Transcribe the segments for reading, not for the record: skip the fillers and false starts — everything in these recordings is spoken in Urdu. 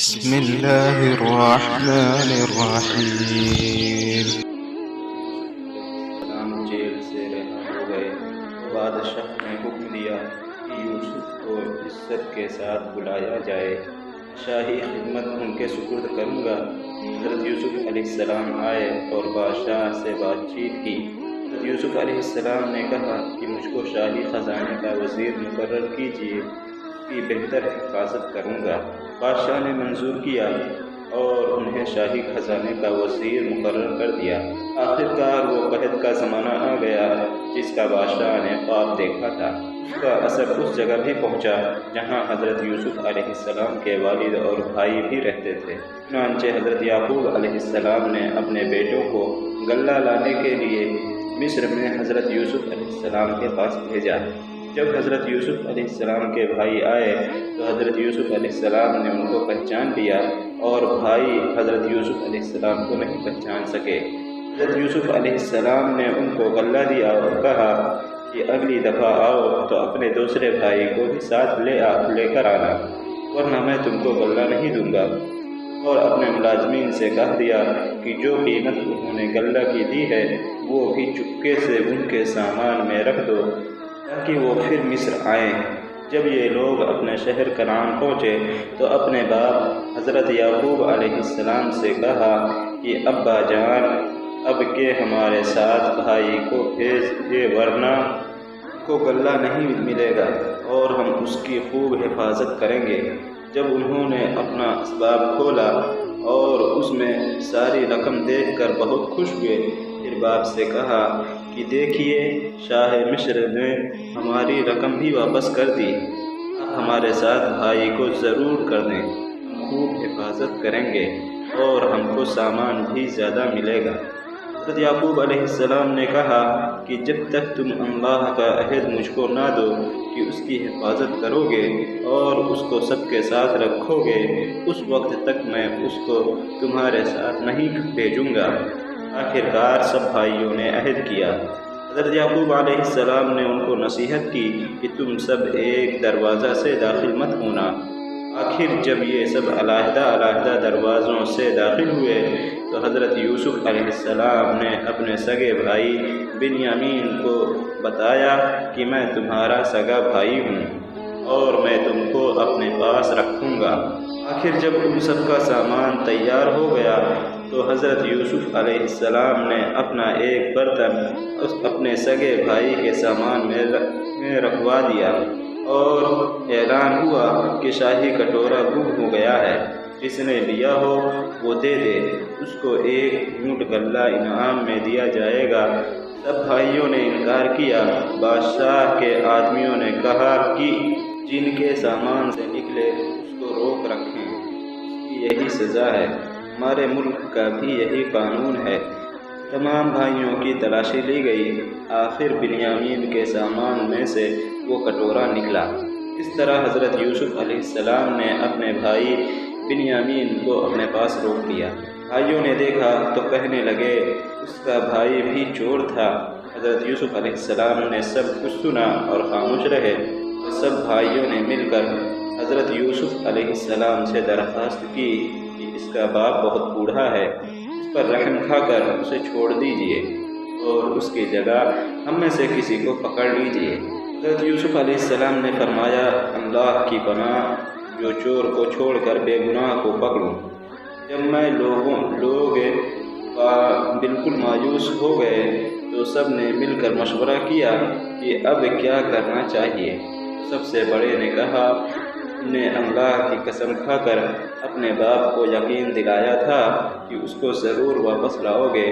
بسم اللہ الرحمن الرحیم۔ سلام جیل سے رہا ہو گئے تو بادشاہ نے حکم دیا کہ یوسف کو عزت کے ساتھ بلایا جائے، شاہی خدمت ان کے سپرد کروں گا۔ حضرت یوسف علیہ السلام آئے اور بادشاہ سے بات چیت کی۔ حضرت یوسف علیہ السلام نے کہا کہ مجھ کو شاہی خزانے کا وزیر مقرر کیجیے، اس کی بہتر حفاظت کروں گا۔ بادشاہ نے منظور کیا اور انہیں شاہی خزانے کا وزیر مقرر کر دیا۔ آخرکار وہ قحط کا زمانہ آ گیا جس کا بادشاہ نے خواب دیکھا تھا، اس کا اثر اس جگہ بھی پہنچا جہاں حضرت یوسف علیہ السلام کے والد اور بھائی بھی رہتے تھے۔ چنانچہ حضرت یعقوب علیہ السلام نے اپنے بیٹوں کو غلہ لانے کے لیے مصر میں حضرت یوسف علیہ السلام کے پاس بھیجا۔ جب حضرت یوسف علیہ السلام کے بھائی آئے تو حضرت یوسف علیہ السلام نے ان کو پہچان لیا اور بھائی حضرت یوسف علیہ السلام کو نہیں پہچان سکے۔ حضرت یوسف علیہ السلام نے ان کو غلہ دیا اور کہا کہ اگلی دفعہ آؤ تو اپنے دوسرے بھائی کو بھی ساتھ لے کر آنا، ورنہ میں تم کو غلہ نہیں دوں گا۔ اور اپنے ملازمین سے کہہ دیا کہ جو قیمت انہوں نے غلہ کی دی ہے وہ بھی چپکے سے ان کے سامان میں رکھ دو تاکہ وہ پھر مصر آئیں۔ جب یہ لوگ اپنے شہر کنعان پہنچے تو اپنے باپ حضرت یعقوب علیہ السلام سے کہا کہ ابا جان، اب کہ ہمارے ساتھ بھائی کو بھیج دے ورنہ کو غلہ نہیں ملے گا اور ہم اس کی خوب حفاظت کریں گے۔ جب انہوں نے اپنا اسباب کھولا اور اس میں ساری رقم دیکھ کر بہت خوش ہوئے، پھر باپ سے کہا کہ دیکھیے، شاہ مصر نے ہماری رقم بھی واپس کر دی، اب ہمارے ساتھ بھائی کو ضرور کر دیں، ہم خوب حفاظت کریں گے اور ہم کو سامان بھی زیادہ ملے گا۔ حضرت یعقوب علیہ السلام نے کہا کہ جب تک تم اللہ کا عہد مجھ کو نہ دو کہ اس کی حفاظت کرو گے اور اس کو سب کے ساتھ رکھو گے، اس وقت تک میں اس کو تمہارے ساتھ نہیں بھیجوں گا۔ آخرکار سب بھائیوں نے عہد کیا۔ حضرت یعقوب علیہ السلام نے ان کو نصیحت کی کہ تم سب ایک دروازہ سے داخل مت ہونا۔ آخر جب یہ سب علیحدہ علیحدہ دروازوں سے داخل ہوئے تو حضرت یوسف علیہ السلام نے اپنے سگے بھائی بنیامین کو بتایا کہ میں تمہارا سگا بھائی ہوں اور میں تم کو اپنے پاس رکھوں گا۔ آخر جب ان سب کا سامان تیار ہو گیا تو حضرت یوسف علیہ السلام نے اپنا ایک برتن اپنے سگے بھائی کے سامان میں رکھوا دیا اور اعلان ہوا کہ شاہی کٹورا گم ہو گیا ہے، جس نے لیا ہو وہ دے دے، اس کو ایک اونٹ غلہ انعام میں دیا جائے گا۔ سب بھائیوں نے انکار کیا۔ بادشاہ کے آدمیوں نے کہا کہ جن کے سامان سے نکلے اس کو روک رکھیں، اس کی یہی سزا ہے، ہمارے ملک کا بھی یہی قانون ہے۔ تمام بھائیوں کی تلاشی لی گئی، آخر بنیامین کے سامان میں سے وہ کٹورا نکلا۔ اس طرح حضرت یوسف علیہ السلام نے اپنے بھائی بنیامین کو اپنے پاس روک لیا۔ بھائیوں نے دیکھا تو کہنے لگے اس کا بھائی بھی چور تھا۔ حضرت یوسف علیہ السلام نے سب کچھ سنا اور خاموش رہے تو سب بھائیوں نے مل کر حضرت یوسف علیہ السلام سے درخواست کی کہ اس کا باپ بہت بوڑھا ہے، اس پر رحم کھا کر اسے چھوڑ دیجیے اور اس کی جگہ ہم میں سے کسی کو پکڑ لیجیے۔ حضرت یوسف علیہ السلام نے فرمایا، اللہ کی پناہ، جو چور کو چھوڑ کر بے گناہ کو پکڑوں۔ جب میں لوگ بالکل مایوس ہو گئے تو سب نے مل کر مشورہ کیا کہ اب کیا کرنا چاہیے۔ سب سے بڑے نے کہا، تم نے اللہ کی قسم کھا کر اپنے باپ کو یقین دلایا تھا کہ اس کو ضرور واپس لاؤ گے۔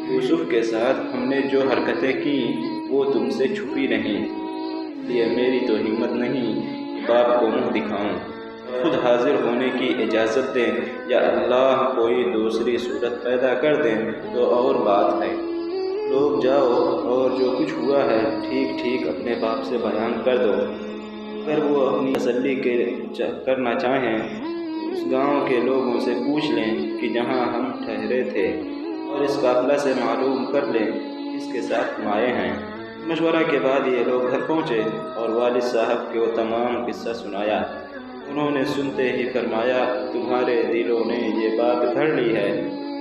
یوسف کے ساتھ ہم نے جو حرکتیں کی وہ تم سے چھپی نہیں، اس لیے میری تو ہمت نہیں کہ باپ کو منہ دکھاؤں، خود حاضر ہونے کی اجازت دیں یا اللہ کوئی دوسری صورت پیدا کر دیں تو اور بات ہے۔ لوگ جاؤ اور جو کچھ ہوا ہے ٹھیک ٹھیک اپنے باپ سے بیان کر دو۔ اگر وہ اپنی تسلی کرنا چاہیں اس گاؤں کے لوگوں سے پوچھ لیں کہ جہاں ہم ٹھہرے تھے اور اس قافلہ سے معلوم کر لیں کس کے ساتھ ہم آئے ہیں۔ مشورہ کے بعد یہ لوگ گھر پہنچے اور والد صاحب کو تمام قصہ سنایا۔ انہوں نے سنتے ہی فرمایا تمہارے دلوں نے یہ بات گھڑ لی ہے،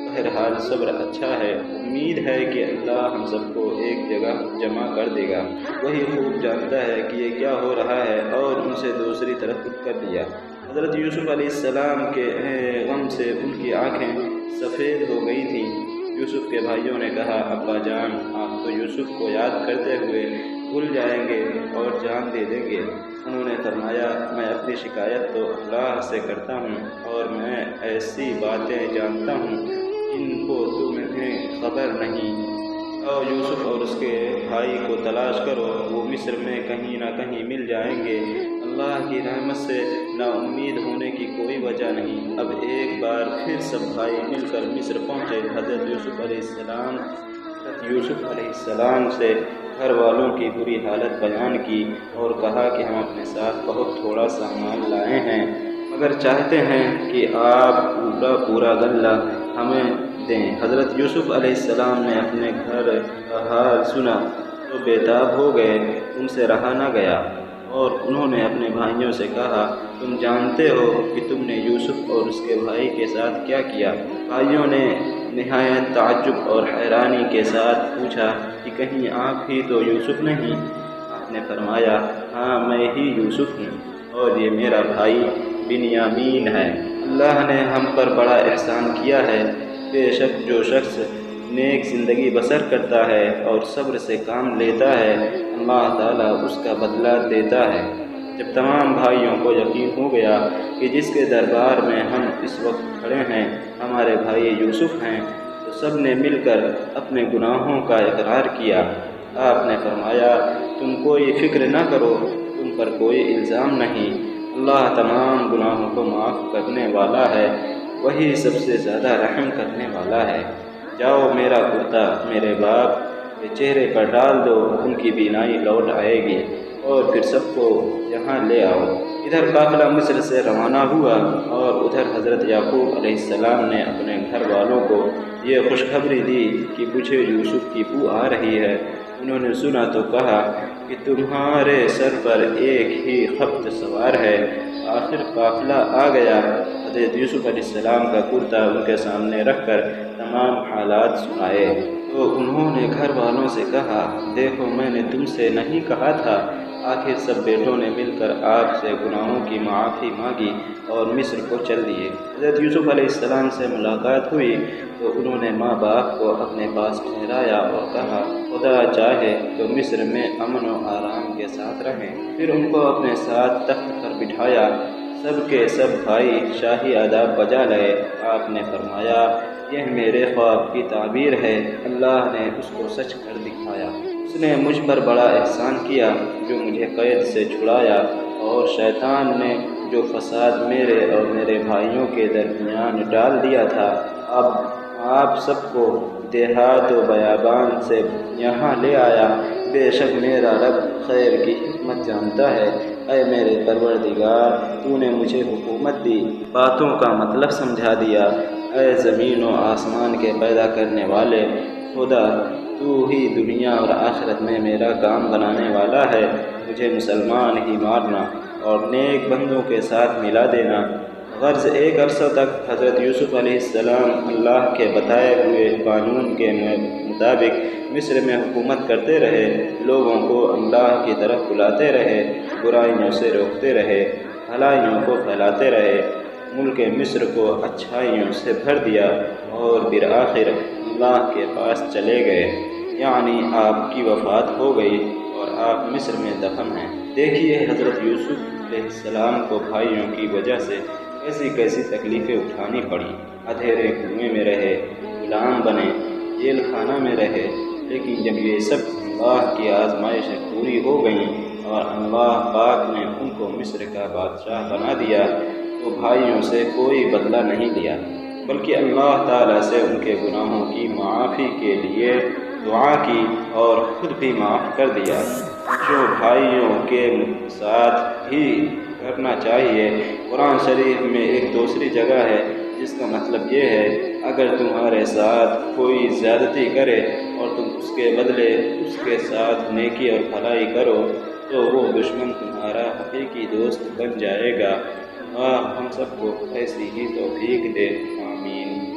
بہرحال صبر اچھا ہے، امید ہے کہ اللہ ہم سب کو ایک جگہ جمع کر دے گا، وہی خوب جانتا ہے کہ یہ کیا ہو رہا ہے۔ اور ان سے دوسری طرف رخ کر لیا۔ حضرت یوسف علیہ السلام کے غم سے ان کی آنکھیں سفید ہو گئی تھیں۔ یوسف کے بھائیوں نے کہا ابا جان آپ تو یوسف کو یاد کرتے ہوئے بھول جائیں گے اور جان دے دیں گے۔ انہوں نے فرمایا میں اپنی شکایت تو اللہ سے کرتا ہوں اور میں ایسی باتیں جانتا ہوں جن کو تمہیں خبر نہیں۔ اور یوسف اور اس کے بھائی کو تلاش کرو، وہ مصر میں کہیں نہ کہیں مل جائیں گے۔ اللہ کی رحمت سے نا امید ہونے کی کوئی وجہ نہیں۔ اب ایک بار پھر سب بھائی مل کر مصر پہنچے۔ حضرت یوسف علیہ السلام سے گھر والوں کی بری حالت بیان کی اور کہا کہ ہم اپنے ساتھ بہت تھوڑا سامان لائے ہیں، مگر چاہتے ہیں کہ آپ پورا غلہ ہمیں دیں۔ حضرت یوسف علیہ السلام نے اپنے گھر کا حال سنا تو بےتاب ہو گئے، ان سے رہا نہ گیا اور انہوں نے اپنے بھائیوں سے کہا تم جانتے ہو کہ تم نے یوسف اور اس کے بھائی کے ساتھ کیا کیا؟ بھائیوں نے نہایت تعجب اور حیرانی کے ساتھ پوچھا کہ کہیں آپ ہی تو یوسف نہیں؟ آپ نے فرمایا ہاں میں ہی یوسف ہوں اور یہ میرا بھائی بنیامین ہے۔ اللہ نے ہم پر بڑا احسان کیا ہے، بے شک جو شخص نیک زندگی بسر کرتا ہے اور صبر سے کام لیتا ہے اللہ تعالیٰ اس کا بدلہ دیتا ہے۔ جب تمام بھائیوں کو یقین ہو گیا کہ جس کے دربار میں ہم اس وقت کھڑے ہیں ہمارے بھائی یوسف ہیں تو سب نے مل کر اپنے گناہوں کا اقرار کیا۔ آپ نے فرمایا تم کوئی فکر نہ کرو، تم پر کوئی الزام نہیں، اللہ تمام گناہوں کو معاف کرنے والا ہے، وہی سب سے زیادہ رحم کرنے والا ہے۔ جاؤ میرا کرتا میرے باپ کے چہرے پر ڈال دو، ان کی بینائی لوٹ آئے گی اور پھر سب کو یہاں لے آؤ۔ ادھر قافلہ مصر سے روانہ ہوا اور ادھر حضرت یعقوب علیہ السلام نے اپنے گھر والوں کو یہ خوشخبری دی کہ مجھے یوسف کی بو آ رہی ہے۔ انہوں نے سنا تو کہا کہ تمہارے سر پر ایک ہی خبط سوار ہے۔ آخر قافلہ آ گیا۔ حضرت یوسف علیہ السلام کا کرتا ان کے سامنے رکھ کر تمام حالات سنائے تو انہوں نے گھر والوں سے کہا دیکھو میں نے تم سے نہیں کہا تھا؟ آخر سب بیٹوں نے مل کر آپ سے گناہوں کی معافی مانگی اور مصر کو چل دیے۔ حضرت یوسف علیہ السلام سے ملاقات ہوئی تو انہوں نے ماں باپ کو اپنے پاس ٹھہرایا اور کہا خدا چاہے تو مصر میں امن و آرام کے ساتھ رہیں۔ پھر ان کو اپنے ساتھ تخت پر بٹھایا۔ سب کے سب بھائی شاہی آداب بجا لائے۔ آپ نے فرمایا یہ میرے خواب کی تعبیر ہے، اللہ نے اس کو سچ کر دکھایا۔ اس نے مجھ پر بڑا احسان کیا جو مجھے قید سے چھڑایا، اور شیطان نے جو فساد میرے اور میرے بھائیوں کے درمیان ڈال دیا تھا، اب آپ سب کو دیہات و بیابان سے یہاں لے آیا۔ بے شک میرا رب خیر کی حکمت جانتا ہے۔ اے میرے پروردگار تو نے مجھے حکومت دی، باتوں کا مطلب سمجھا دیا۔ اے زمین و آسمان کے پیدا کرنے والے خدا، تو ہی دنیا اور آخرت میں میرا کام بنانے والا ہے۔ مجھے مسلمان ہی مارنا اور نیک بندوں کے ساتھ ملا دینا۔ غرض ایک عرصہ تک حضرت یوسف علیہ السلام اللہ کے بتائے ہوئے قانون کے مطابق مصر میں حکومت کرتے رہے، لوگوں کو اللہ کی طرف بلاتے رہے، برائیوں سے روکتے رہے، بھلائیوں کو پھیلاتے رہے، ملک مصر کو اچھائیوں سے بھر دیا اور بالآخر اللہ کے پاس چلے گئے، یعنی آپ کی وفات ہو گئی اور آپ مصر میں دفن ہیں۔ دیکھیے حضرت یوسف علیہ السلام کو بھائیوں کی وجہ سے کیسی کیسی تکلیفیں اٹھانی پڑیں۔ اندھیرے کنویں میں رہے، غلام بنے، جیل خانہ میں رہے، لیکن جب یہ سب اللہ کی آزمائشیں پوری ہو گئیں اور اللہ پاک نے ان کو مصر کا بادشاہ بنا دیا تو بھائیوں سے کوئی بدلہ نہیں لیا، بلکہ اللہ تعالیٰ سے ان کے گناہوں کی معافی کے لیے دعا کی اور خود بھی معاف کر دیا، جو بھائیوں کے ساتھ ہی کرنا چاہیے۔ قرآن شریف میں ایک دوسری جگہ ہے جس کا مطلب یہ ہے اگر تمہارے ساتھ کوئی زیادتی کرے اور تم اس کے بدلے اس کے ساتھ نیکی اور بھلائی کرو تو وہ دشمن تمہارا حقیقی دوست بن جائے گا۔ ہم سب کو ایسی ہی توفیق دے، آمین۔